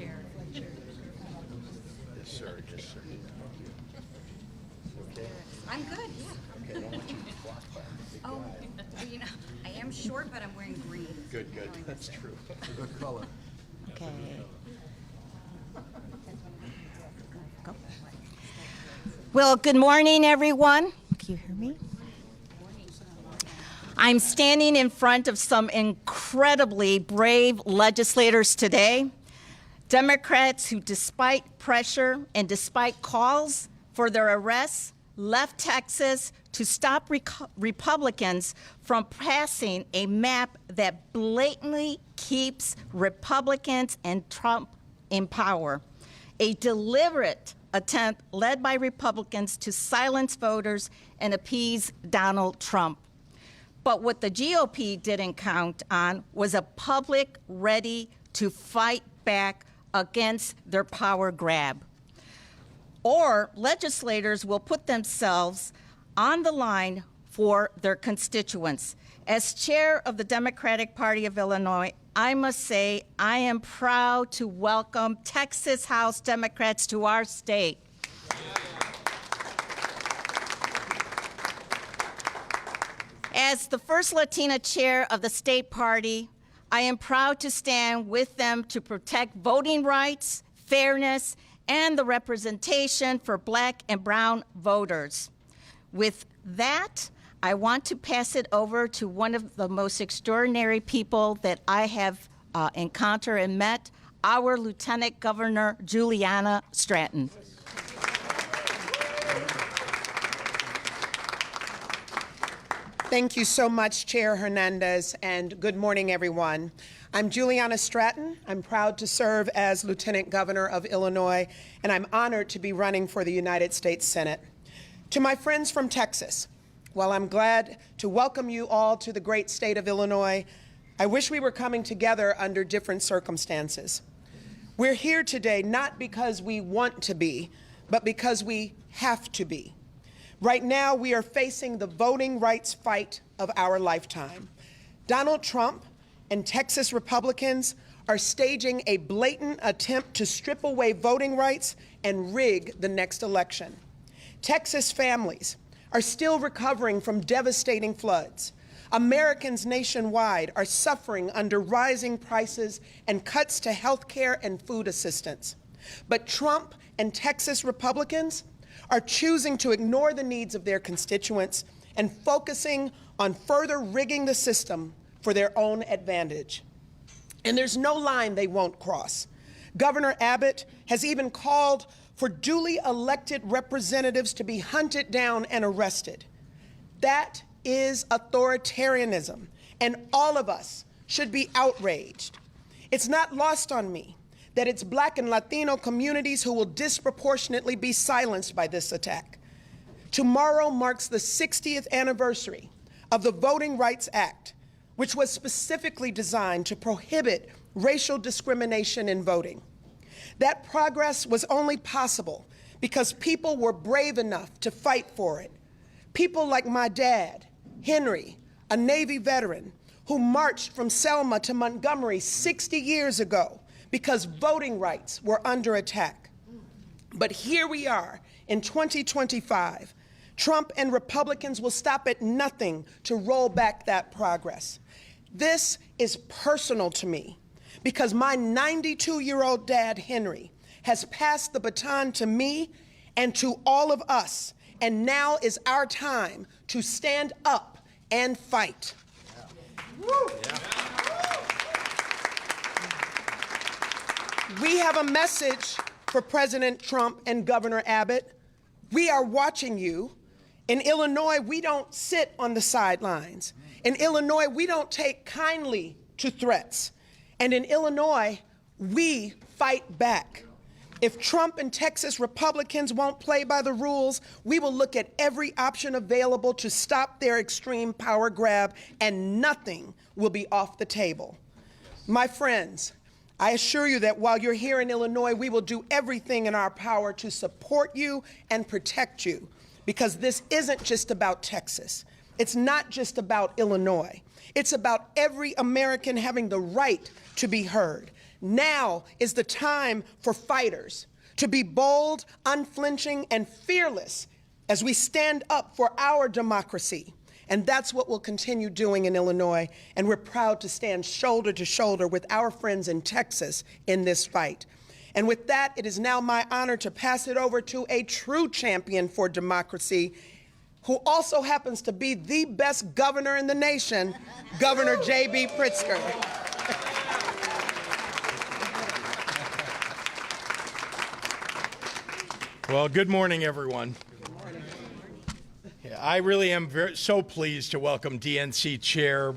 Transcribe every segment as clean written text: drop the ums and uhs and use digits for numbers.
Chair. Yes, sir. Yes, sir. Okay. I'm good, yeah. Okay, I don't want you to be blocked by a big Oh, guy. well, you know, I am short, but I'm wearing green. Good, good. That's true. Good color. Okay. Go. Well, good morning, everyone. Can you hear me? I'm standing in front of some incredibly brave legislators today. Democrats who, despite pressure and despite calls for their arrests, left Texas to stop Republicans from passing a map that blatantly keeps Republicans and Trump in power. A deliberate attempt led by Republicans to silence voters and appease Donald Trump. But what the GOP didn't count on was a public ready to fight back against their power grab. Or legislators will put themselves on the line for their constituents. As chair of the Democratic Party of Illinois, I must say I am proud to welcome Texas House Democrats to our state. As the first Latina chair of the state party, I am proud to stand with them to protect voting rights, fairness, and the representation for Black and brown voters. With that, I want to pass it over to one of the most extraordinary people that I have encountered and met, our Lieutenant Governor Juliana Stratton. Thank you so much, Chair Hernandez, and good morning, everyone. I'm Juliana Stratton. I'm proud to serve as Lieutenant Governor of Illinois, and I'm honored to be running for the United States Senate. To my friends from Texas, while I'm glad to welcome you all to the great state of Illinois, I wish we were coming together under different circumstances. We're here today not because we want to be, but because we have to be. Right now, we are facing the voting rights fight of our lifetime. Donald Trump and Texas Republicans are staging a blatant attempt to strip away voting rights and rig the next election. Texas families are still recovering from devastating floods. Americans nationwide are suffering under rising prices and cuts to health care and food assistance. But Trump and Texas Republicans are choosing to ignore the needs of their constituents and focusing on further rigging the system for their own advantage. And there's no line they won't cross. Governor Abbott has even called for duly elected representatives to be hunted down and arrested. That is authoritarianism, and all of us should be outraged. It's not lost on me that it's Black and Latino communities who will disproportionately be silenced by this attack. Tomorrow marks the 60th anniversary of the Voting Rights Act, which was specifically designed to prohibit racial discrimination in voting. That progress was only possible because people were brave enough to fight for it. People like my dad, Henry, a Navy veteran, who marched from Selma to Montgomery 60 years ago because voting rights were under attack. But here we are in 2025. Trump and Republicans will stop at nothing to roll back that progress. This is personal to me because my 92-year-old dad, Henry, has passed the baton to me and to all of us, and now is our time to stand up and fight. We have a message for President Trump and Governor Abbott. We are watching you. In Illinois, we don't sit on the sidelines. In Illinois, we don't take kindly to threats. And in Illinois, we fight back. If Trump and Texas Republicans won't play by the rules, we will look at every option available to stop their extreme power grab, and nothing will be off the table. My friends, I assure you that while you're here in Illinois, we will do everything in our power to support you and protect you, because this isn't just about Texas. It's not just about Illinois. It's about every American having the right to be heard. Now is the time for fighters to be bold, unflinching, and fearless as we stand up for our democracy. And that's what we'll continue doing in Illinois, and we're proud to stand shoulder to shoulder with our friends in Texas in this fight. And with that, it is now my honor to pass it over to a true champion for democracy, who also happens to be the best governor in the nation, Governor J.B. Pritzker. Well, good morning, everyone. I really am so pleased to welcome DNC Chair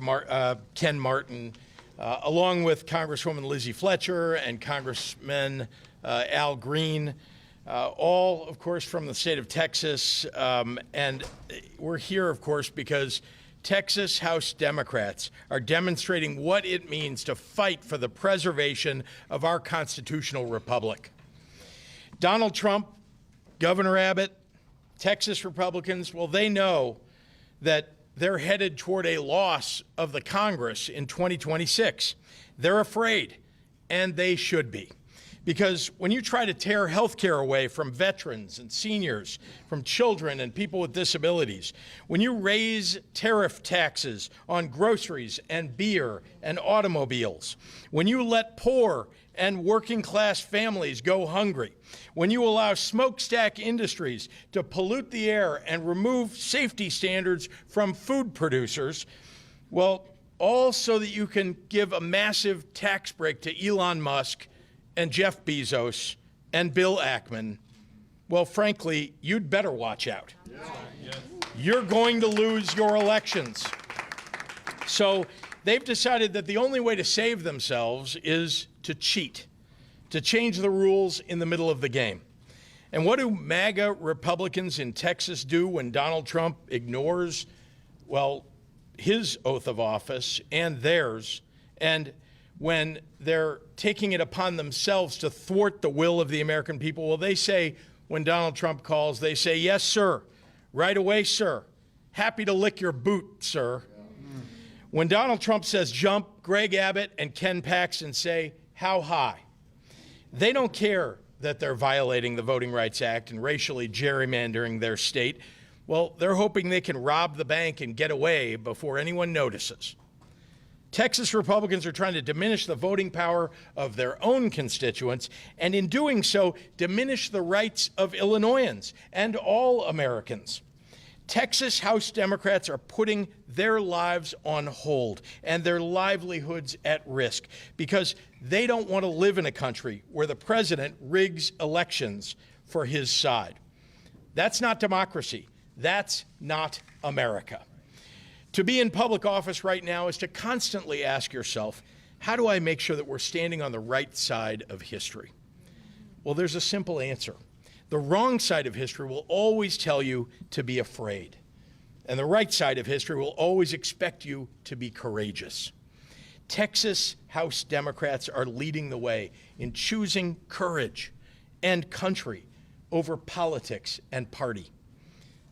Ken Martin, along with Congresswoman Lizzie Fletcher and Congressman Al Green, all, of course, from the state of Texas. And we're here, of course, because Texas House Democrats are demonstrating what it means to fight for the preservation of our constitutional republic. Donald Trump, Governor Abbott, Texas Republicans, well, they know that they're headed toward a loss of the Congress in 2026. They're afraid, and they should be. Because when you try to tear health care away from veterans and seniors, from children and people with disabilities, when you raise tariff taxes on groceries and beer and automobiles, when you let poor and working class families go hungry, when you allow smokestack industries to pollute the air and remove safety standards from food producers, well, all so that you can give a massive tax break to Elon Musk and Jeff Bezos and Bill Ackman, well, frankly, you'd better watch out. You're going to lose your elections. So they've decided that the only way to save themselves is to cheat, to change the rules in the middle of the game. And what do MAGA Republicans in Texas do when Donald Trump ignores, well, his oath of office and theirs, and when they're taking it upon themselves to thwart the will of the American people? Well, they say, when Donald Trump calls, they say, "Yes, sir. Right away, sir. Happy to lick your boot, sir." When Donald Trump says jump, Greg Abbott and Ken Paxton say, "How high?" They don't care that they're violating the Voting Rights Act and racially gerrymandering their state. Well, they're hoping they can rob the bank and get away before anyone notices. Texas Republicans are trying to diminish the voting power of their own constituents, and in doing so, diminish the rights of Illinoisans and all Americans. Texas House Democrats are putting their lives on hold and their livelihoods at risk because they don't want to live in a country where the president rigs elections for his side. That's not democracy. That's not America. To be in public office right now is to constantly ask yourself, how do I make sure that we're standing on the right side of history? Well, there's a simple answer. The wrong side of history will always tell you to be afraid. And the right side of history will always expect you to be courageous. Texas House Democrats are leading the way in choosing courage and country over politics and party.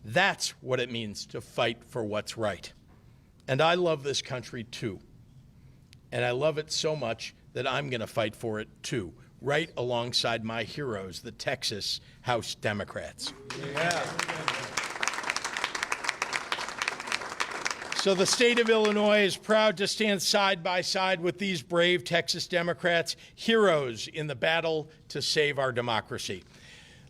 That's what it means to fight for what's right. And I love this country too. And I love it so much that I'm going to fight for it too, right alongside my heroes, the Texas House Democrats. Yeah. So the state of Illinois is proud to stand side by side with these brave Texas Democrats, heroes in the battle to save our democracy.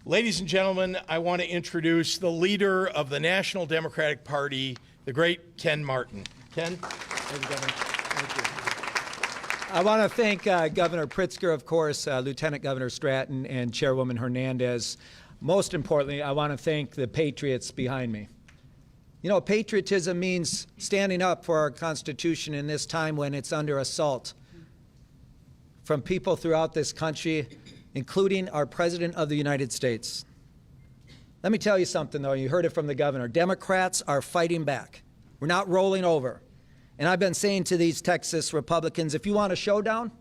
Ladies and gentlemen, I want to introduce the leader of the National Democratic Party, the great Ken Martin. Ken? Thank you, Governor. Thank you. I want to thank Governor Pritzker, of course, Lieutenant Governor Stratton, and Chairwoman Hernandez. Most importantly, I want to thank the patriots behind me. You know, patriotism means standing up for our Constitution in this time when it's under assault from people throughout this country, including our President of the United States. Let me tell you something, though. You heard it from the governor. Democrats are fighting back. We're not rolling over. And I've been saying to these Texas Republicans, if you want a showdown,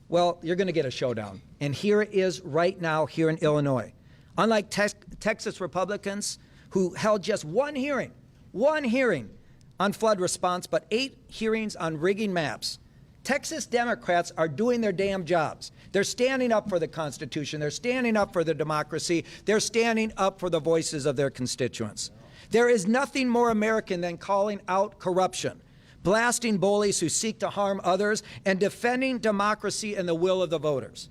well, you're going to get a showdown. And here it is right now here in Illinois. Unlike Texas Republicans who held just one hearing on flood response, but 8 hearings on rigging maps. Texas Democrats are doing their damn jobs. They're standing up for the Constitution. They're standing up for the democracy. They're standing up for the voices of their constituents. There is nothing more American than calling out corruption, blasting bullies who seek to harm others, and defending democracy and the will of the voters.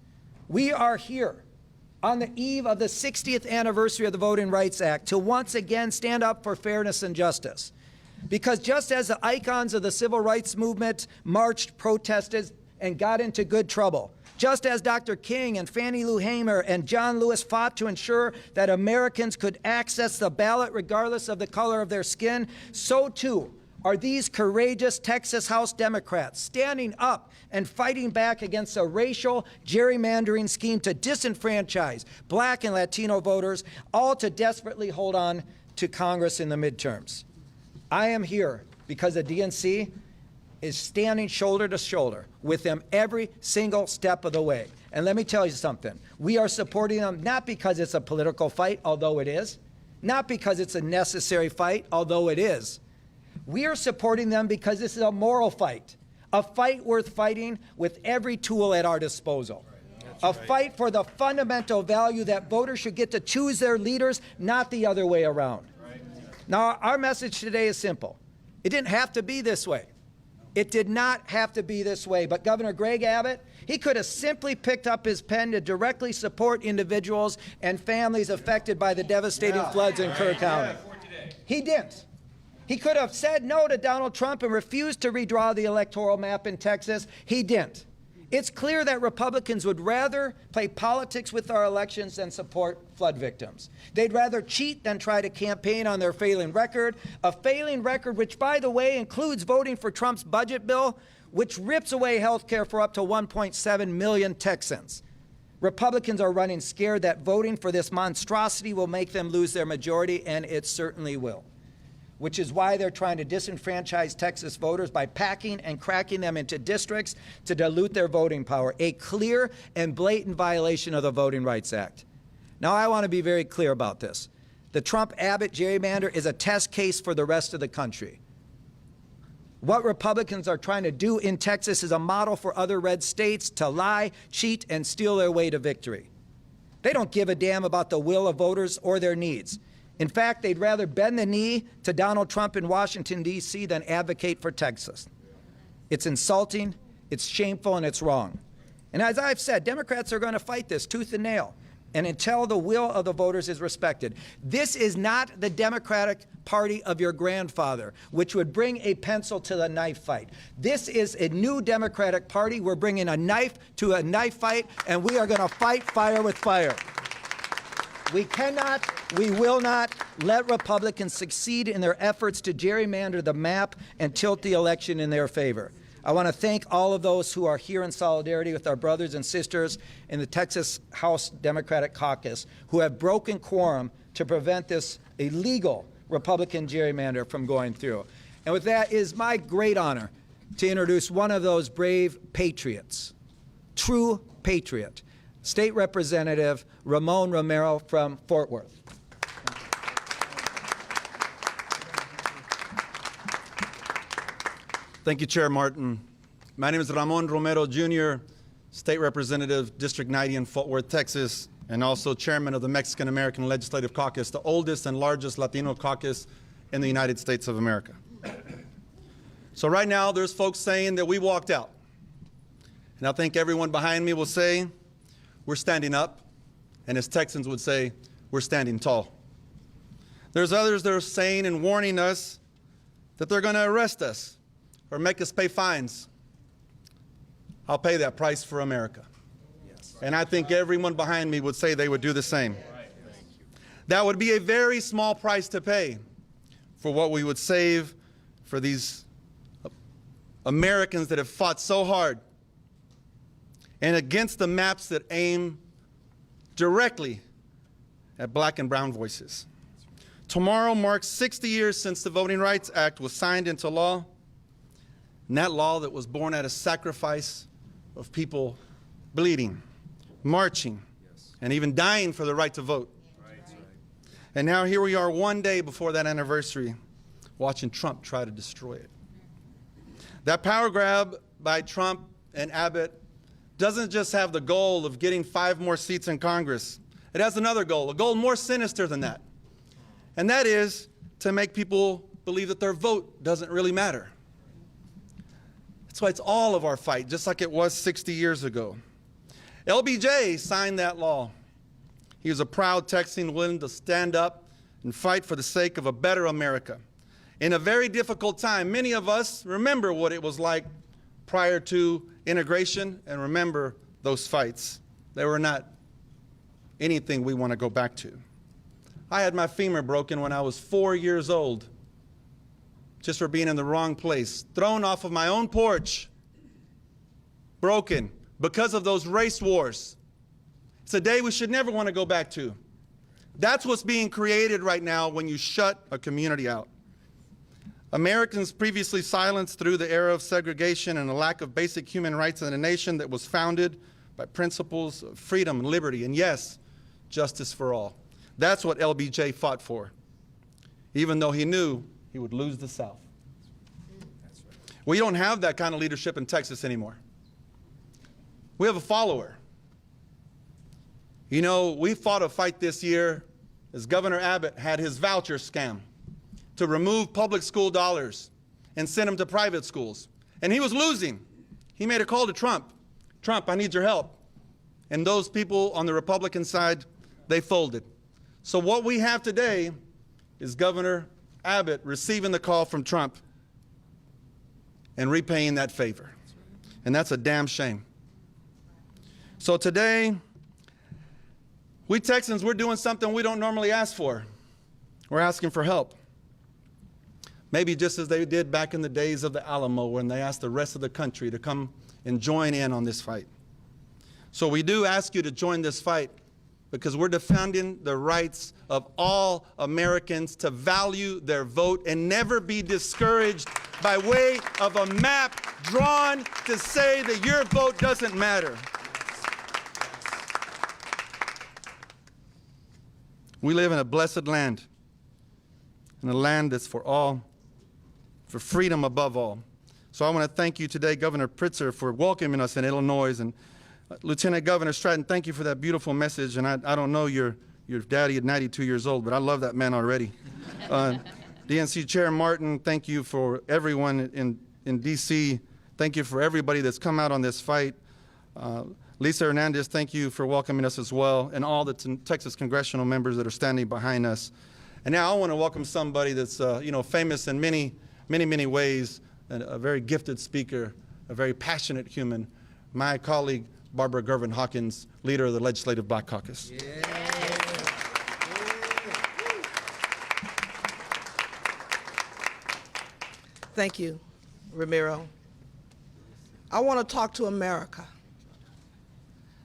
We are here on the eve of the 60th anniversary of the Voting Rights Act to once again stand up for fairness and justice. Because just as the icons of the civil rights movement marched, protested, and got into good trouble, just as Dr. King and Fannie Lou Hamer and John Lewis fought to ensure that Americans could access the ballot regardless of the color of their skin, so too are these courageous Texas House Democrats standing up and fighting back against a racial gerrymandering scheme to disenfranchise Black and Latino voters, all to desperately hold on to Congress in the midterms. I am here because the DNC is standing shoulder to shoulder with them every single step of the way. And let me tell you something. We are supporting them not because it's a political fight, although it is, not because it's a necessary fight, although it is. We are supporting them because this is a moral fight, a fight worth fighting with every tool at our disposal. A fight for the fundamental value that voters should get to choose their leaders, not the other way around. Now, our message today is simple. It didn't have to be this way. It did not have to be this way. But Governor Greg Abbott, he could have simply picked up his pen to directly support individuals and families affected by the devastating floods in Kerr County. He didn't. He could have said no to Donald Trump and refused to redraw the electoral map in Texas. He didn't. It's clear that Republicans would rather play politics with our elections than support flood victims. They'd rather cheat than try to campaign on their failing record, a failing record which, by the way, includes voting for Trump's budget bill, which rips away health care for up to 1.7 million Texans. Republicans are running scared that voting for this monstrosity will make them lose their majority, and it certainly will. Which is why they're trying to disenfranchise Texas voters by packing and cracking them into districts to dilute their voting power, a clear and blatant violation of the Voting Rights Act. Now, I want to be very clear about this. The Trump-Abbott gerrymander is a test case for the rest of the country. What Republicans are trying to do in Texas is a model for other red states to lie, cheat, and steal their way to victory. They don't give a damn about the will of voters or their needs. In fact, they'd rather bend the knee to Donald Trump in Washington, D.C. than advocate for Texas. It's insulting, it's shameful, and it's wrong. And as I've said, Democrats are going to fight this tooth and nail, and until the will of the voters is respected. This is not the Democratic Party of your grandfather, which would bring a pencil to the knife fight. This is a new Democratic Party. We're bringing a knife to a knife fight, and we are going to fight fire with fire. We cannot, we will not let Republicans succeed in their efforts to gerrymander the map and tilt the election in their favor. I want to thank all of those who are here in solidarity with our brothers and sisters in the Texas House Democratic Caucus who have broken quorum to prevent this illegal Republican gerrymander from going through. And with that, it is my great honor to introduce one of those brave patriots, true patriot, State Representative Ramon Romero from Fort Worth. Thank you, Chair Martin. My name is Ramon Romero, Jr., State Representative, District 90 in Fort Worth, Texas, and also Chairman of the Mexican American Legislative Caucus, the oldest and largest Latino caucus in the United States of America. So right now, there's folks saying that we walked out. And I think everyone behind me will say, we're standing up, and as Texans would say, we're standing tall. There's others that are saying and warning us that they're going to arrest us or make us pay fines. I'll pay that price for America. Yes. And I think everyone behind me would say they would do the same. That would be a very small price to pay for what we would save for these Americans that have fought so hard and against the maps that aim directly at Black and brown voices. Tomorrow marks 60 years since the Voting Rights Act was signed into law, and that law that was born out of sacrifice of people bleeding, marching, and even dying for the right to vote. And now here we are one day before that anniversary, watching Trump try to destroy it. That power grab by Trump and Abbott doesn't just have the goal of getting 5 more seats in Congress. It has another goal, a goal more sinister than that. And that is to make people believe that their vote doesn't really matter. That's why it's all of our fight, just like it was 60 years ago. LBJ signed that law. He was a proud Texan willing to stand up and fight for the sake of a better America. In a very difficult time, many of us remember what it was like prior to integration and remember those fights. They were not anything we want to go back to. I had my femur broken when I was 4 years old, just for being in the wrong place, thrown off of my own porch, broken because of those race wars. It's a day we should never want to go back to. That's what's being created right now when you shut a community out. Americans previously silenced through the era of segregation and a lack of basic human rights in a nation that was founded by principles of freedom and liberty, and yes, justice for all. That's what LBJ fought for, even though he knew he would lose the South. We don't have that kind of leadership in Texas anymore. We have a follower. You know, we fought a fight this year as Governor Abbott had his voucher scam to remove public school dollars and send them to private schools. And he was losing. He made a call to Trump. Trump, I need your help. And those people on the Republican side, they folded. So what we have today is Governor Abbott receiving the call from Trump and repaying that favor. And that's a damn shame. So today, we Texans, we're doing something we don't normally ask for. We're asking for help. Maybe just as they did back in the days of the Alamo when they asked the rest of the country to come and join in on this fight. So we do ask you to join this fight because we're defending the rights of all Americans to value their vote and never be discouraged by way of a map drawn to say that your vote doesn't matter. We live in a blessed land, in a land that's for all, for freedom above all. So I want to thank you today, Governor Pritzker, for welcoming us in Illinois, and Lieutenant Governor Stratton, thank you for that beautiful message. And I don't know your daddy at 92 years old, but I love that man already. DNC Chair Martin, thank you for everyone in D.C. Thank you for everybody that's come out on this fight. Lisa Hernandez, thank you for welcoming us as well, and all the Texas congressional members that are standing behind us. And now I want to welcome somebody that's famous in many ways, and a very gifted speaker, a very passionate human, my colleague Barbara Gervin Hawkins, leader of the Legislative Black Caucus. Yeah. Thank you, Ramiro. I want to talk to America.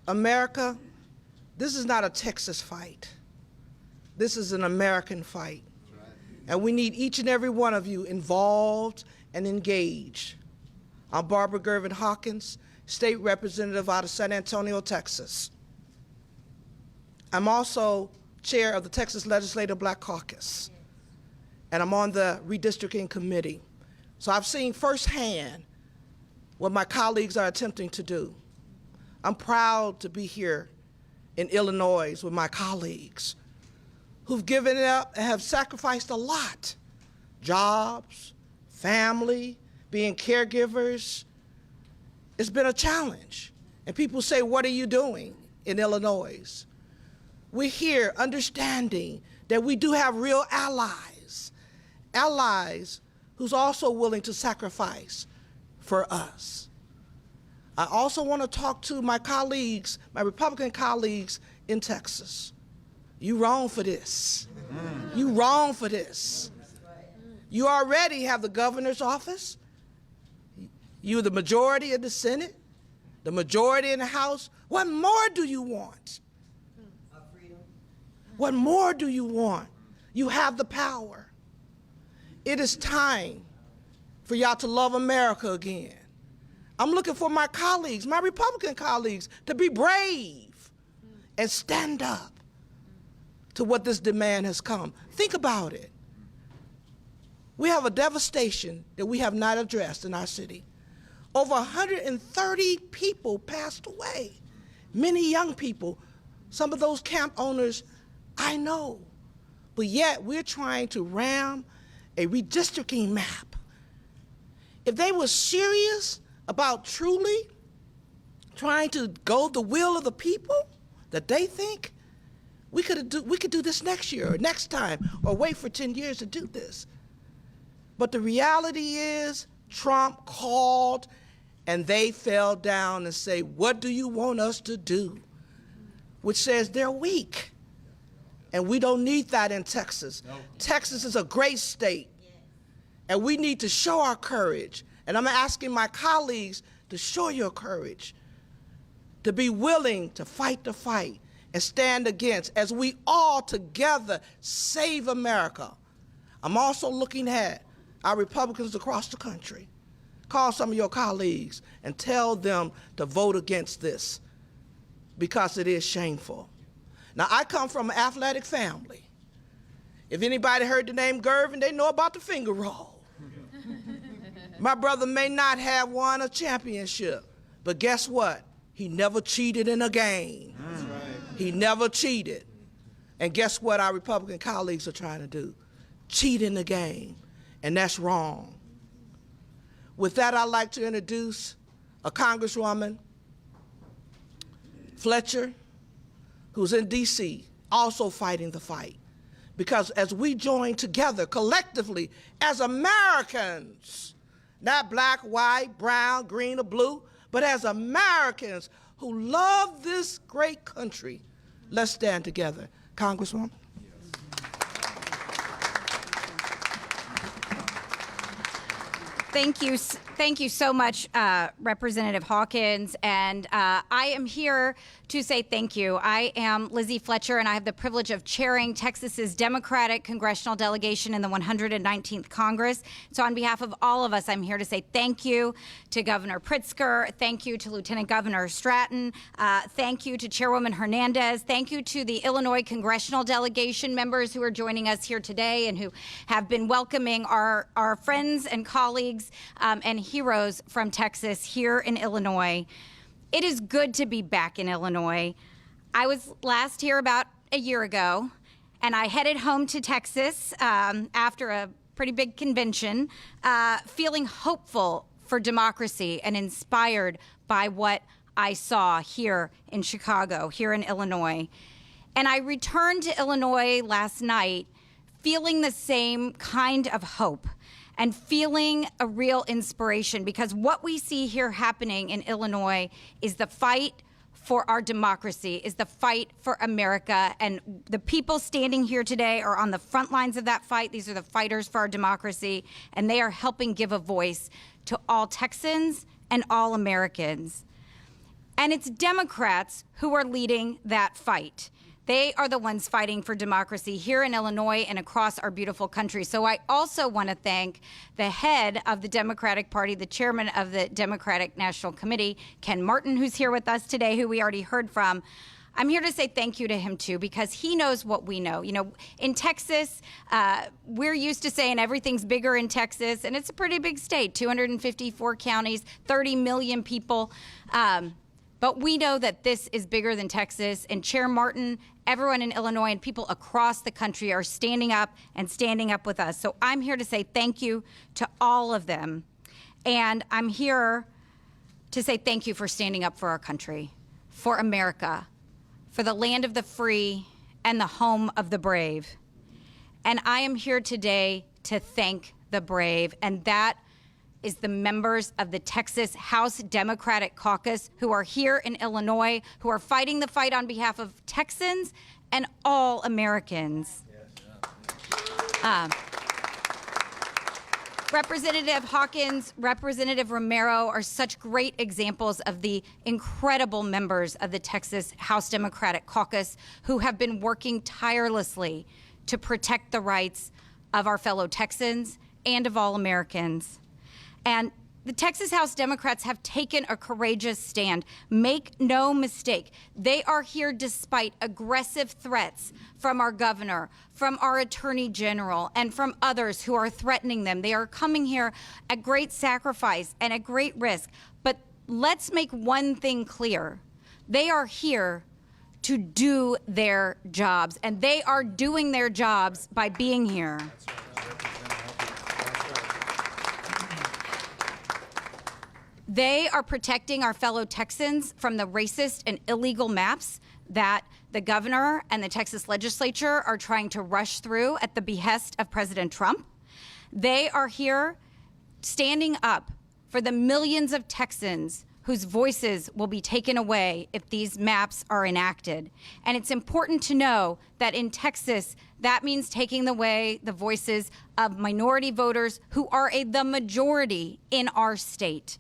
America, this is not a Texas fight. This is an American fight. And we need each and every one of you involved and engaged. I'm Barbara Gervin Hawkins, State Representative out of San Antonio, Texas. I'm also chair of the Texas Legislative Black Caucus, and I'm on the redistricting committee. So I've seen firsthand what my colleagues are attempting to do. I'm proud to be here in Illinois with my colleagues who've given it up and have sacrificed a lot. Jobs, family, being caregivers. It's been a challenge. And people say, what are you doing in Illinois? We're here understanding that we do have real allies, allies who's also willing to sacrifice for us. I also want to talk to my colleagues, my Republican colleagues in Texas. You wrong for this. You wrong for this. You already have the governor's office. You're the majority in the Senate, the majority in the House. What more do you want? What more do you want? You have the power. It is time for y'all to love America again. I'm looking for my colleagues, my Republican colleagues, to be brave and stand up to what this demand has come. Think about it. We have a devastation that we have not addressed in our city. Over 130 people passed away, many young people. Some of those camp owners I know, but yet we're trying to ram a redistricting map. If they were serious about truly trying to go the will of the people that they think, we could do this next year or next time, or wait for 10 years to do this. But the reality is Trump called and they fell down and say, what do you want us to do? Which says they're weak. And we don't need that in Texas. No. Texas is a great state. And we need to show our courage. And I'm asking my colleagues to show your courage, to be willing to fight the fight and stand against as we all together save America. I'm also looking at our Republicans across the country. Call some of your colleagues and tell them to vote against this because it is shameful. Now, I come from an athletic family. If anybody heard the name Gervin, they know about the finger roll. My brother may not have won a championship, but guess what? He never cheated in a game. That's right. He never cheated. And guess what our Republican colleagues are trying to do? Cheat in the game, and that's wrong. With that, I'd like to introduce a Congresswoman, Fletcher, who's in D.C., also fighting the fight. Because as we join together collectively as Americans, not black, white, brown, green, or blue, but as Americans who love this great country, let's stand together. Congresswoman. Thank you so much, Representative Hawkins. And I am here to say thank you. I am Lizzie Fletcher, and I have the privilege of chairing Texas's Democratic congressional delegation in the 119th Congress. So on behalf of all of us, I'm here to say thank you to Governor Pritzker. Thank you to Lieutenant Governor Stratton. Thank you to Chairwoman Hernandez. Thank you to the Illinois congressional delegation members who are joining us here today and who have been welcoming our friends and colleagues and heroes from Texas here in Illinois. It is good to be back in Illinois. I was last here about a year ago, and I headed home to Texas after a pretty big convention, feeling hopeful for democracy and inspired by what I saw here in Chicago, here in Illinois. And I returned to Illinois last night feeling the same kind of hope and feeling a real inspiration, because what we see here happening in Illinois is the fight for our democracy, is the fight for America. And the people standing here today are on the front lines of that fight. These are the fighters for our democracy, and they are helping give a voice to all Texans and all Americans. And it's Democrats who are leading that fight. They are the ones fighting for democracy here in Illinois and across our beautiful country. So I also want to thank the head of the Democratic Party, the chairman of the Democratic National Committee, Ken Martin, who's here with us today, who we already heard from. I'm here to say thank you to him, too, because he knows what we know. You know, in Texas, we're used to saying everything's bigger in Texas, and it's a pretty big state, 254 counties, 30 million people. But we know that this is bigger than Texas, and Chair Martin, everyone in Illinois, and people across the country are standing up with us. So I'm here to say thank you to all of them. And I'm here to say thank you for standing up for our country, for America, for the land of the free and the home of the brave. And I am here today to thank the brave, and that is the members of the Texas House Democratic Caucus who are here in Illinois, who are fighting the fight on behalf of Texans and all Americans. Representative Hawkins, Representative Romero are such great examples of the incredible members of the Texas House Democratic Caucus who have been working tirelessly to protect the rights of our fellow Texans and of all Americans. And the Texas House Democrats have taken a courageous stand. Make no mistake, they are here despite aggressive threats from our governor, from our attorney general, and from others who are threatening them. They are coming here at great sacrifice and at great risk. But let's make one thing clear. They are here to do their jobs, and they are doing their jobs by being here. They are protecting our fellow Texans from the racist and illegal maps that the governor and the Texas legislature are trying to rush through at the behest of President Trump. They are here standing up for the millions of Texans whose voices will be taken away if these maps are enacted. And it's important to know that in Texas, that means taking away the voices of minority voters who are the majority in our state.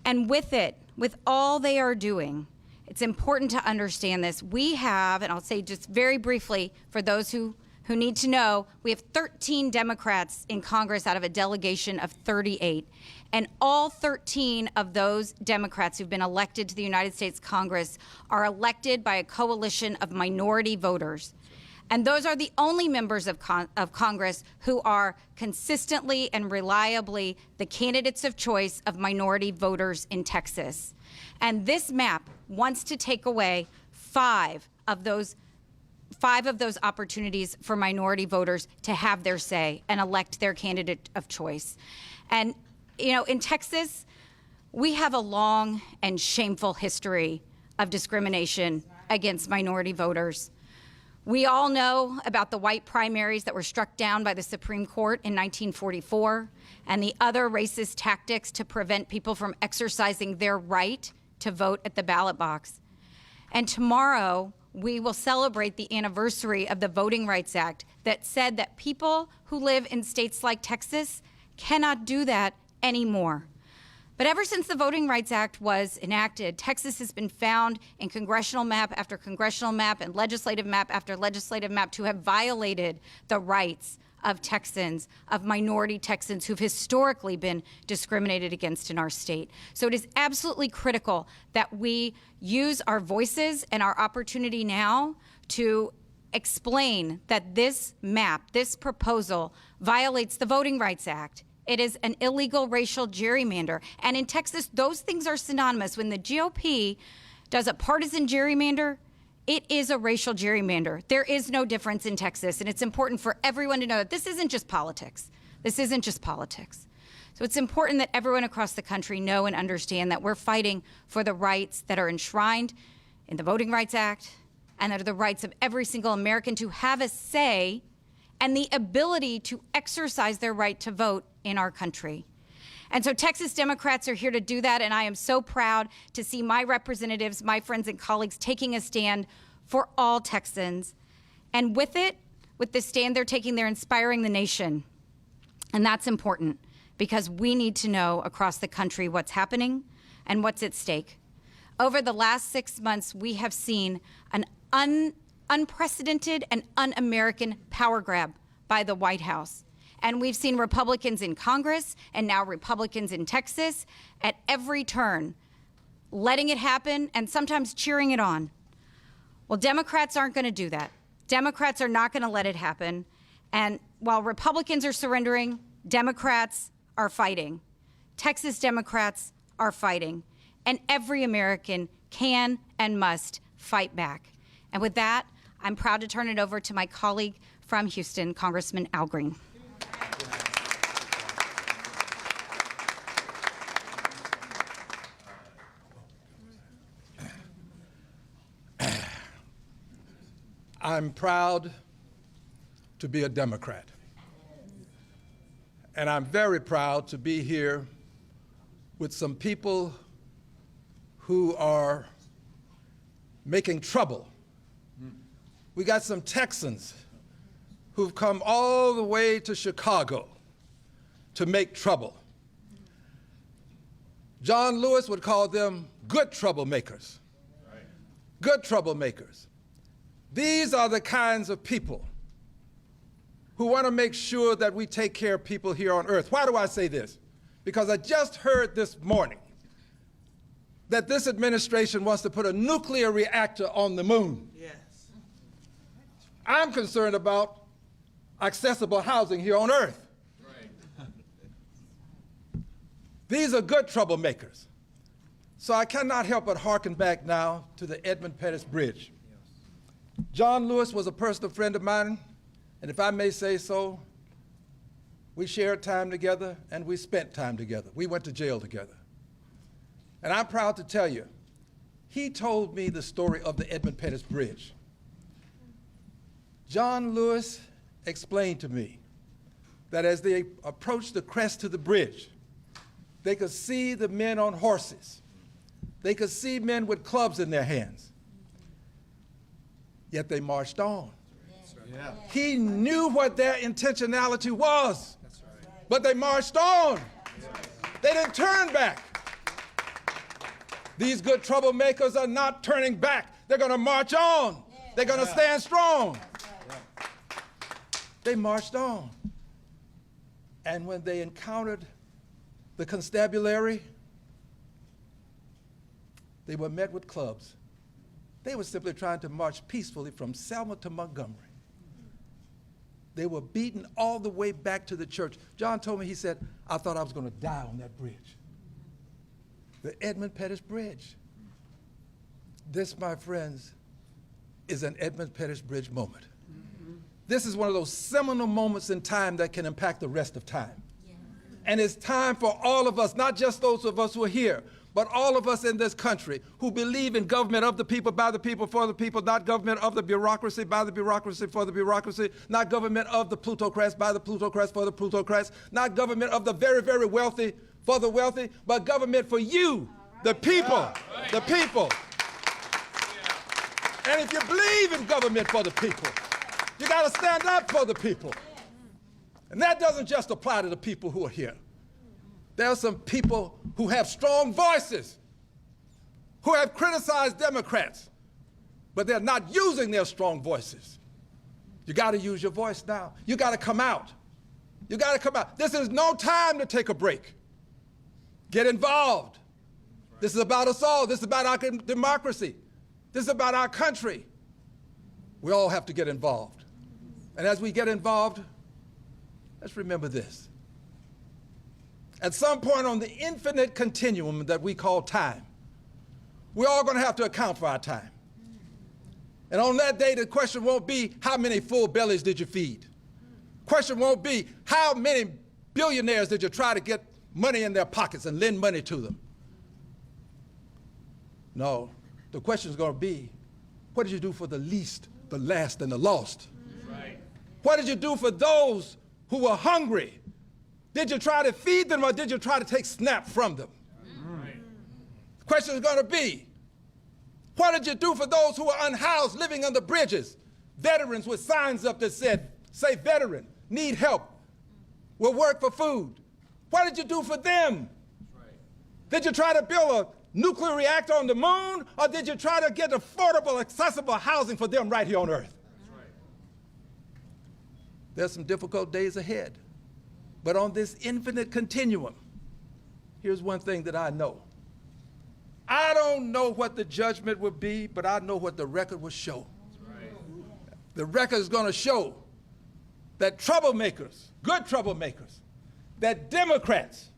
And with it, with all they are doing, it's important to understand this. We have, and I'll say just very briefly for those who need to know, we have 13 Democrats in Congress out of a delegation of 38. And all 13 of those Democrats who've been elected to the United States Congress are elected by a coalition of minority voters. And those are the only members of Congress who are consistently and reliably the candidates of choice of minority voters in Texas. And this map wants to take away five of those opportunities for minority voters to have their say and elect their candidate of choice. And, you know, in Texas, we have a long and shameful history of discrimination against minority voters. We all know about the white primaries that were struck down by the Supreme Court in 1944 and the other racist tactics to prevent people from exercising their right to vote at the ballot box. And tomorrow, we will celebrate the anniversary of the Voting Rights Act that said that people who live in states like Texas cannot do that anymore. But ever since the Voting Rights Act was enacted, Texas has been found in congressional map after congressional map and legislative map after legislative map to have violated the rights of Texans, of minority Texans who've historically been discriminated against in our state. So it is absolutely critical that we use our voices and our opportunity now to explain that this map, this proposal, violates the Voting Rights Act. It is an illegal racial gerrymander. And in Texas, those things are synonymous. When the GOP does a partisan gerrymander, it is a racial gerrymander. There is no difference in Texas. And it's important for everyone to know that this isn't just politics. This isn't just politics. So it's important that everyone across the country know and understand that we're fighting for the rights that are enshrined in the Voting Rights Act and that are the rights of every single American to have a say and the ability to exercise their right to vote in our country. And so Texas Democrats are here to do that, and I am so proud to see my representatives, my friends and colleagues taking a stand for all Texans. And with it, with the stand they're taking, they're inspiring the nation. And that's important because we need to know across the country what's happening and what's at stake. Over the last 6 months, we have seen an unprecedented and un-American power grab by the White House. And we've seen Republicans in Congress and now Republicans in Texas at every turn letting it happen and sometimes cheering it on. Well, Democrats aren't going to do that. Democrats are not going to let it happen. And while Republicans are surrendering, Democrats are fighting. Texas Democrats are fighting. And every American can and must fight back. And with that, I'm proud to turn it over to my colleague from Houston, Congressman Al Green. I'm proud to be a Democrat. And I'm very proud to be here with some people who are making trouble. We got some Texans who've come all the way to Chicago to make trouble. John Lewis would call them good troublemakers. Right. Good troublemakers. These are the kinds of people who want to make sure that we take care of people here on earth. Why do I say this? because I just heard this morning that this administration wants to put a nuclear reactor on the moon. Yes. I'm concerned about accessible housing here on Earth. These are good troublemakers. So I cannot help but hearken back now to the Edmund Pettus Bridge. John Lewis was a personal friend of mine, and if I may say so, we shared time together and we spent time together. We went to jail together. And I'm proud to tell you, he told me the story of the Edmund Pettus Bridge. John Lewis explained to me that as they approached the crest to the bridge, they could see the men on horses. They could see men with clubs in their hands. Yet they marched on. Yeah. He knew what their intentionality was, but they marched on. They didn't turn back. These good troublemakers are not turning back. They're going to march on. They're going to stand strong. They marched on. And when they encountered the constabulary, they were met with clubs. They were simply trying to march peacefully from Selma to Montgomery. They were beaten all the way back to the church. John told me, he said, I thought I was going to die on that bridge. The Edmund Pettus Bridge. This, my friends, is an Edmund Pettus Bridge moment. This is one of those seminal moments in time that can impact the rest of time. And it's time for all of us, not just those of us who are here, but all of us in this country who believe in government of the people, by the people, for the people, not government of the bureaucracy, by the bureaucracy, for the bureaucracy, not government of the plutocrats, by the plutocrats, for the plutocrats, not government of the very, very wealthy, for the wealthy, but government for you, the people, the people. And if you believe in government for the people, you got to stand up for the people. And that doesn't just apply to the people who are here. There are some people who have strong voices, who have criticized Democrats, but they're not using their strong voices. You got to use your voice now. You got to come out. You got to come out. This is no time to take a break. Get involved. This is about us all. This is about our democracy. This is about our country. We all have to get involved. And as we get involved, let's remember this. At some point on the infinite continuum that we call time, we're all going to have to account for our time. And on that day, the question won't be, how many full bellies did you feed? Question won't be, how many billionaires did you try to get money in their pockets and lend money to them? No, the question is going to be, what did you do for the least, the last, and the lost? Right. What did you do for those who were hungry? Did you try to feed them or did you try to take snap from them? Right. The question is going to be, what did you do for those who were unhoused, living under bridges? Veterans with signs up that said, say veteran, need help, will work for food. What did you do for them? Right. Did you try to build a nuclear reactor on the moon, or did you try to get affordable, accessible housing for them right here on Earth? Right. There's some difficult days ahead. But on this infinite continuum, here's one thing that I know. I don't know what the judgment will be, but I know what the record will show. Right. The record is going to show that troublemakers, good troublemakers, that Democrats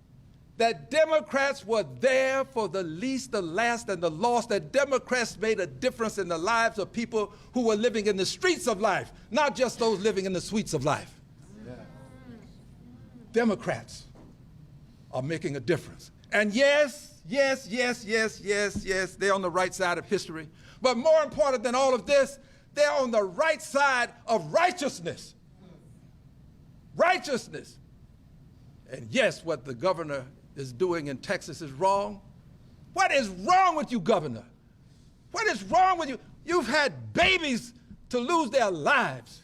were there for the least, the last, and the lost, that Democrats made a difference in the lives of people who were living in the streets of life, not just those living in the suites of life. Yeah. Democrats are making a difference. And yes, they're on the right side of history. But more important than all of this, they're on the right side of righteousness. Righteousness. And yes, what the governor is doing in Texas is wrong. What is wrong with you, governor? What is wrong with you? You've had babies to lose their lives.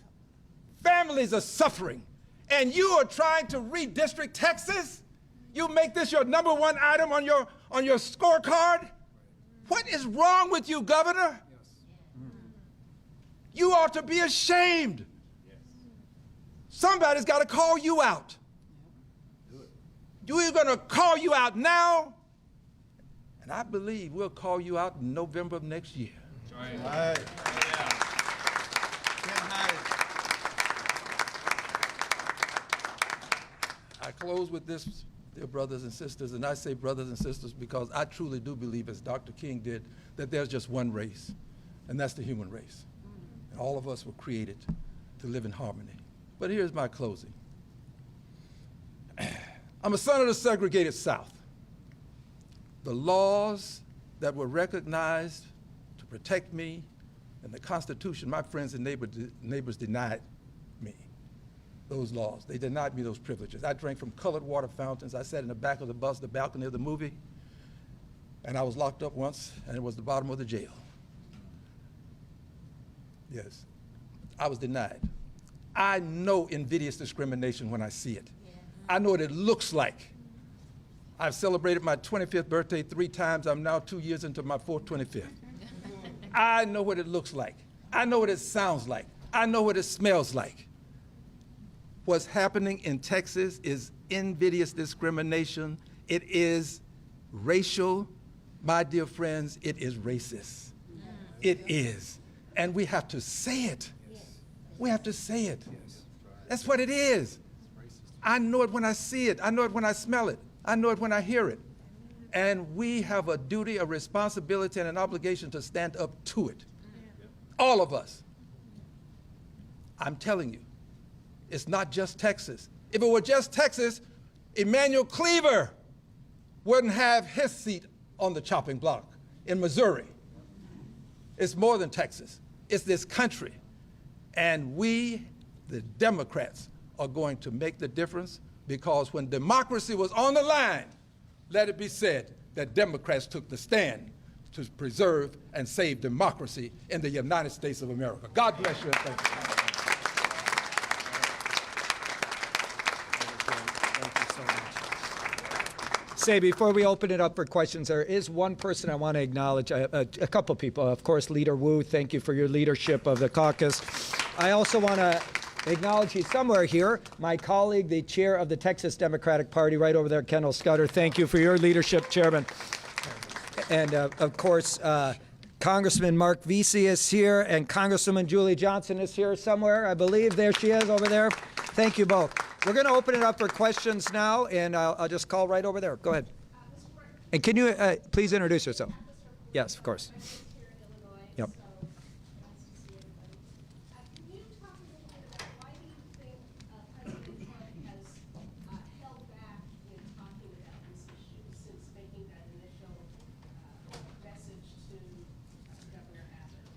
Families are suffering. And you are trying to redistrict Texas? You make this your number one item on your scorecard? What is wrong with you, governor? You ought to be ashamed. Somebody's got to call you out. We're going to call you out now, and I believe we'll call you out in November of next year. Right. I close with this, dear brothers and sisters, and I say brothers and sisters because I truly do believe, as Dr. King did, that there's just one race, and that's the human race. And all of us were created to live in harmony. But here's my closing. I'm a son of the segregated South. The laws that were recognized to protect me and the Constitution, my friends and neighbors denied me those laws. They denied me those privileges. I drank from colored water fountains. I sat in the back of the bus, the balcony of the movie, and I was locked up once, and it was the bottom of the jail. Yes, I was denied. I know invidious discrimination when I see it. I know what it looks like. I've celebrated my 25th birthday 3 times. I'm now 2 years into my 25th. I know what it looks like. I know what it sounds like. I know what it smells like. What's happening in Texas is invidious discrimination. It is racial. My dear friends, it is racist. It is. And we have to say it. We have to say it. That's what it is. I know it when I see it. I know it when I smell it. I know it when I hear it. And we have a duty, a responsibility, and an obligation to stand up to it. All of us. I'm telling you, it's not just Texas. If it were just Texas, Emmanuel Cleaver wouldn't have his seat on the chopping block in Missouri. It's more than Texas. It's this country. And we, the Democrats, are going to make the difference, because when democracy was on the line, let it be said that Democrats took the stand to preserve and save democracy in the United States of America. God bless you and thank you. Say, before we open it up for questions, there is one person I want to acknowledge, a couple people. Of course, Leader Wu, thank you for your leadership of the caucus. I also want to acknowledge he's somewhere here, my colleague, the chair of the Texas Democratic Party, right over there, Kendall Scudder. Thank you for your leadership, Chairman. And, of course, Congressman Mark Vesey is here, and Congresswoman Julie Johnson is here somewhere, I believe. There she is over there. Thank you both. We're going to open it up for questions now, and I'll just call right over there. Go ahead. And can you please introduce yourself? Yes, of course. Yep.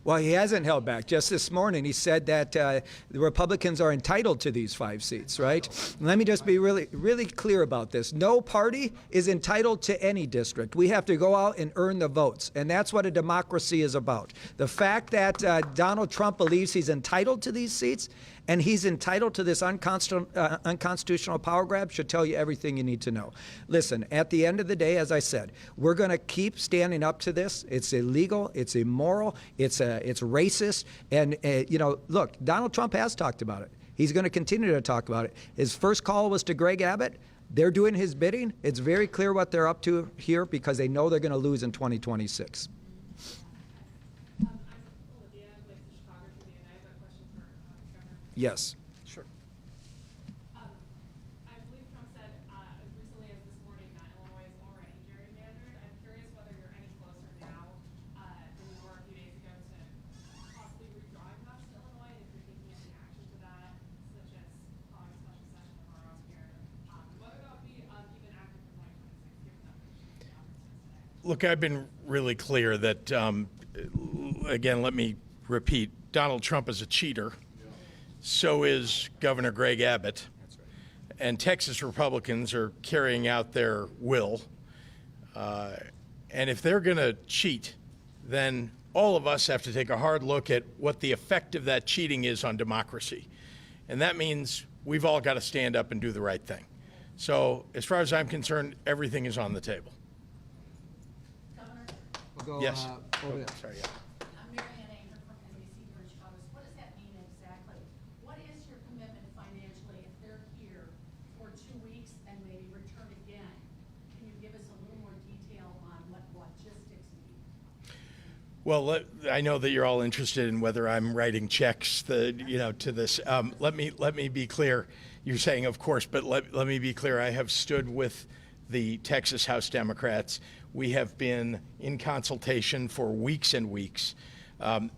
Well, he hasn't held back. Just this morning, he said that the Republicans are entitled to these 5 seats, right? Let me just be really clear about this. No party is entitled to any district. We have to go out and earn the votes, and that's what a democracy is about. The fact that Donald Trump believes he's entitled to these seats and he's entitled to this unconstitutional power grab should tell you everything you need to know. Listen, at the end of the day, as I said, we're going to keep standing up to this. It's illegal. It's immoral. It's racist. And, look, Donald Trump has talked about it. He's going to continue to talk about it. His first call was to Greg Abbott. They're doing his bidding. It's very clear what they're up to here because they know they're going to lose in 2026. Yes. Sure. I believe Trump said as recently as this morning that Illinois is already gerrymandered. I'm curious whether you're any closer now than you were a few days ago to possibly redrawing maps to Illinois, and if you're taking any action to that, such as calling a special session tomorrow here, whether that would be even active for 2026, given that the today. Look, I've been really clear that, again, let me repeat, Donald Trump is a cheater. So is Governor Greg Abbott. And Texas Republicans are carrying out their will. And if they're going to cheat, then all of us have to take a hard look at what the effect of that cheating is on democracy. And that means we've all got to stand up and do the right thing. So as far as I'm concerned, everything is on the table. Governor? We'll go, Yes. over there. Sorry, yeah. I'm Mary Ann Anger from NBC here in Chicago. What does that mean exactly? What is your commitment financially if they're here for 2 weeks and maybe return again Well, I know that you're all interested in whether I'm writing checks, to this. Let me be clear. You're saying, of course, but let me be clear. I have stood with the Texas House Democrats. We have been in consultation for weeks and weeks.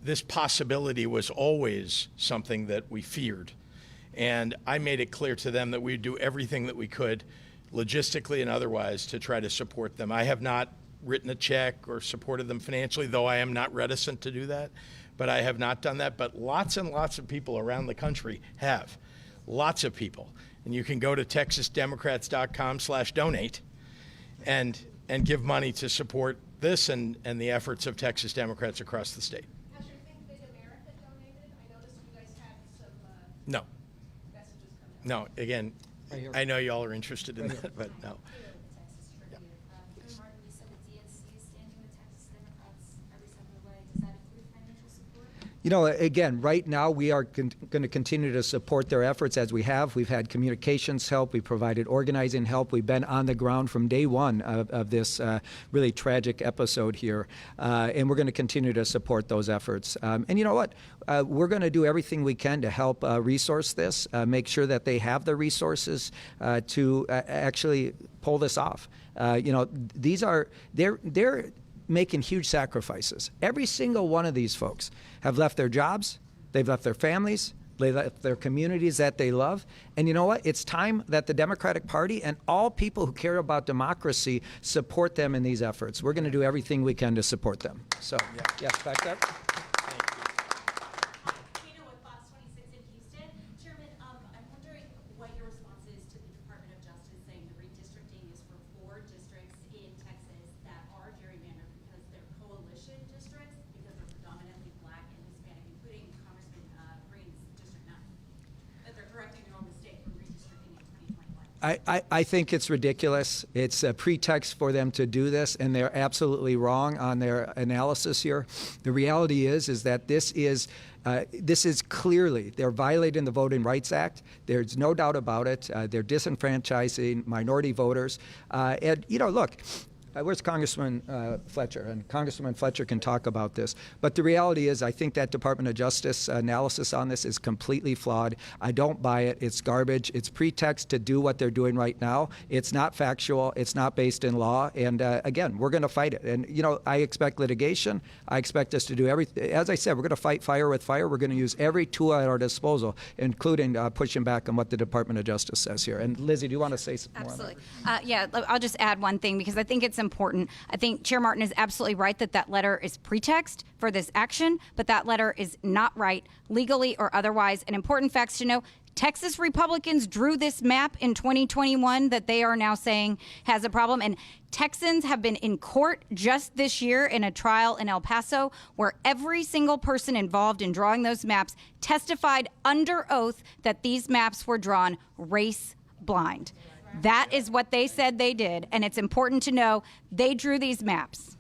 This possibility was always something that we feared. And I made it clear to them that we'd do everything that we could, logistically and otherwise, to try to support them. I have not written a check or supported them financially, though I am not reticent to do that. But I have not done that. But lots and lots of people around the country have. Lots of people. And you can go to texasdemocrats.com/donate and give money to support this and the efforts of Texas Democrats across the state. Has your Think Big America donated? I noticed you guys had some No. messages come out. No. Again, I know y'all are interested in that, but no. Texas Tribune. Martin, you said the DNC is standing with Texas Democrats every step of the way. Does that include financial support? Again, right now we are going to continue to support their efforts as we have. We've had communications help. We've provided organizing help. We've been on the ground from day one of this really tragic episode here. And we're going to continue to support those efforts. And you know what? We're going to do everything we can to help resource this, make sure that they have the resources to actually pull this off. They're making huge sacrifices. Every single one of these folks have left their jobs, they've left their families, they left their communities that they love. And you know what? It's time that the Democratic Party and all people who care about democracy support them in these efforts. We're going to do everything we can to support them. So, yes, back up. Tina with Fox 26 in Houston. Chairman, I'm wondering what your response is to the Department of Justice saying the redistricting is for 4 districts in Texas that are gerrymandered because they're coalition districts, because they're predominantly black and Hispanic, including Congressman Green's District 9, that they're correcting their own mistake from redistricting in 2021. I think it's ridiculous. It's a pretext for them to do this, and they're absolutely wrong on their analysis here. The reality is that this is clearly, they're violating the Voting Rights Act. There's no doubt about it. They're disenfranchising minority voters. Look, where's Congressman Fletcher? And Congressman Fletcher can talk about this. But the reality is, I think that Department of Justice analysis on this is completely flawed. I don't buy it. It's garbage. It's pretext to do what they're doing right now. It's not factual. It's not based in law. And again, we're going to fight it. And, I expect litigation. I expect us to do everything. As I said, we're going to fight fire with fire. We're going to use every tool at our disposal, including pushing back on what the Department of Justice says here. And Lizzie, do you want to say some more on that? Absolutely. I'll just add one thing because I think it's important. I think Chair Martin is absolutely right that letter is pretext for this action, but that letter is not right legally or otherwise. And important facts to know, Texas Republicans drew this map in 2021 that they are now saying has a problem. And Texans have been in court just this year in a trial in El Paso where every single person involved in drawing those maps testified under oath that these maps were drawn race blind. That is what they said they did, and it's important to know they drew these maps.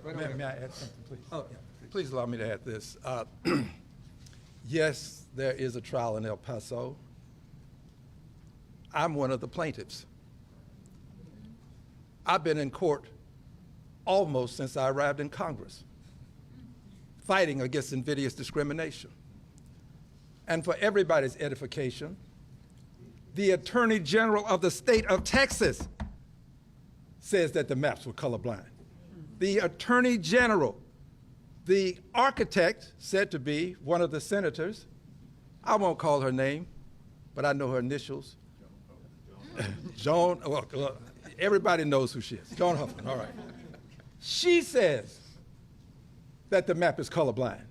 May I add something, please? Oh, yeah. Please allow me to add this. Yes, there is a trial in El Paso. I'm one of the plaintiffs. I've been in court almost since I arrived in Congress, fighting against invidious discrimination. And for everybody's edification, the Attorney General of the state of Texas says that the maps were colorblind. The Attorney General, the architect said to be one of the senators, I won't call her name, but I know her initials. Joan, well, everybody knows who she is. Joan Huffman, all right. She says that the map is colorblind.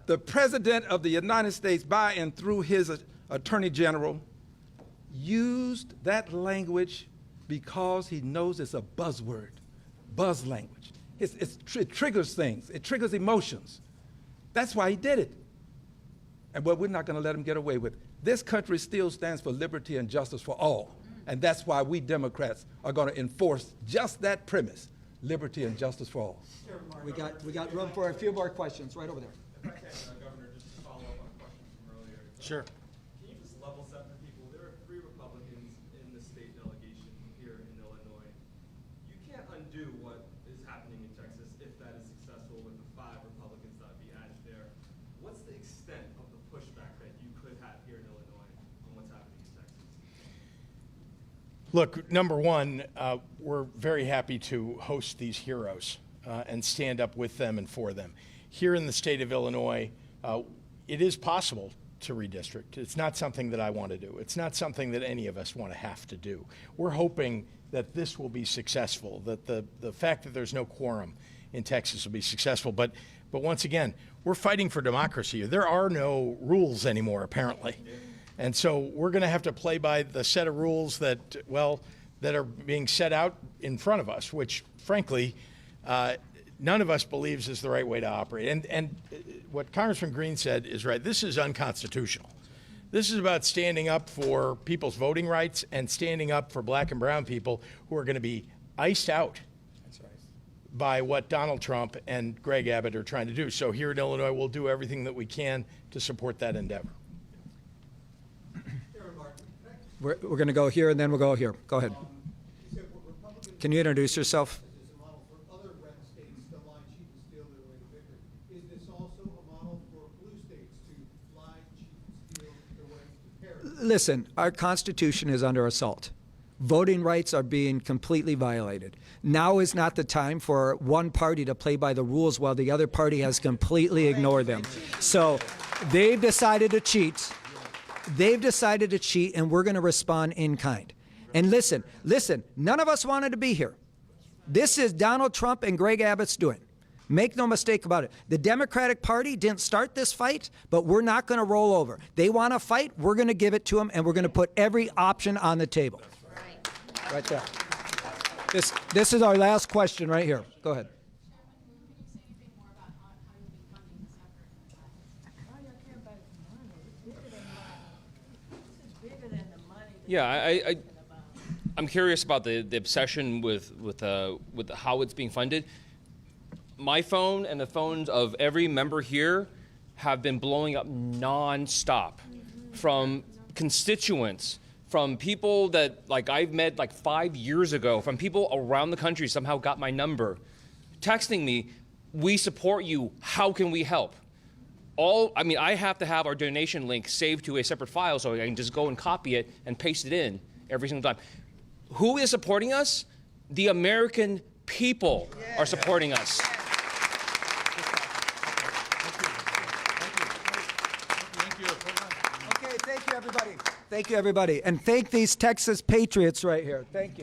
The President of the United States, by and through his Attorney General, used that language because he knows it's a buzzword, buzz language. It triggers things. It triggers emotions. That's why he did it. And what we're not going to let him get away with. This country still stands for liberty and justice for all. And that's why we Democrats are going to enforce just that premise, liberty and justice for all. We got room for a few more questions right over there. If I can, Governor, just to follow up on a question from earlier. Sure. Can you just level set for people? There are 3 Republicans in the state delegation here in Illinois. You can't undo what is happening in Texas if Look, number one, we're very happy to host these heroes and stand up with them and for them. Here in the state of Illinois, it is possible to redistrict. It's not something that I want to do. It's not something that any of us want to have to do. We're hoping that this will be successful, that the fact that there's no quorum in Texas will be successful. But once again, we're fighting for democracy. There are no rules anymore, apparently. And so we're going to have to play by the set of rules that, well, that are being set out in front of us, which, frankly, none of us believes is the right way to operate. And what Congressman Green said is right. This is unconstitutional. This is about standing up for people's voting rights and standing up for black and brown people who are going to be iced out by what Donald Trump and Greg Abbott are trying to do. So here in Illinois, we'll do everything that we can to support that endeavor. We're going to go here, and then we'll go here. Go ahead. Can you introduce yourself? Listen, our Constitution is under assault. Voting rights are being completely violated. Now is not the time for one party to play by the rules while the other party has completely ignored them. So they've decided to cheat. They've decided to cheat, and we're going to respond in kind. And listen, none of us wanted to be here. This is Donald Trump and Greg Abbott's doing. Make no mistake about it. The Democratic Party didn't start this fight, but we're not going to roll over. They want to fight, we're going to give it to them, and we're going to put every option on the table. Right there. This is our last question right here. Go ahead. Yeah, I'm curious about the obsession with how it's being funded. My phone and the phones of every member here have been blowing up nonstop from constituents, from people that I've met 5 years ago, from people around the country somehow got my number, texting me, "We support you. How can we help?" I have to have our donation link saved to a separate file so I can just go and copy it and paste it in every single time. Who is supporting us? The American people are supporting us. Okay, thank you, everybody. Thank you, everybody. And thank these Texas patriots right here. Thank you.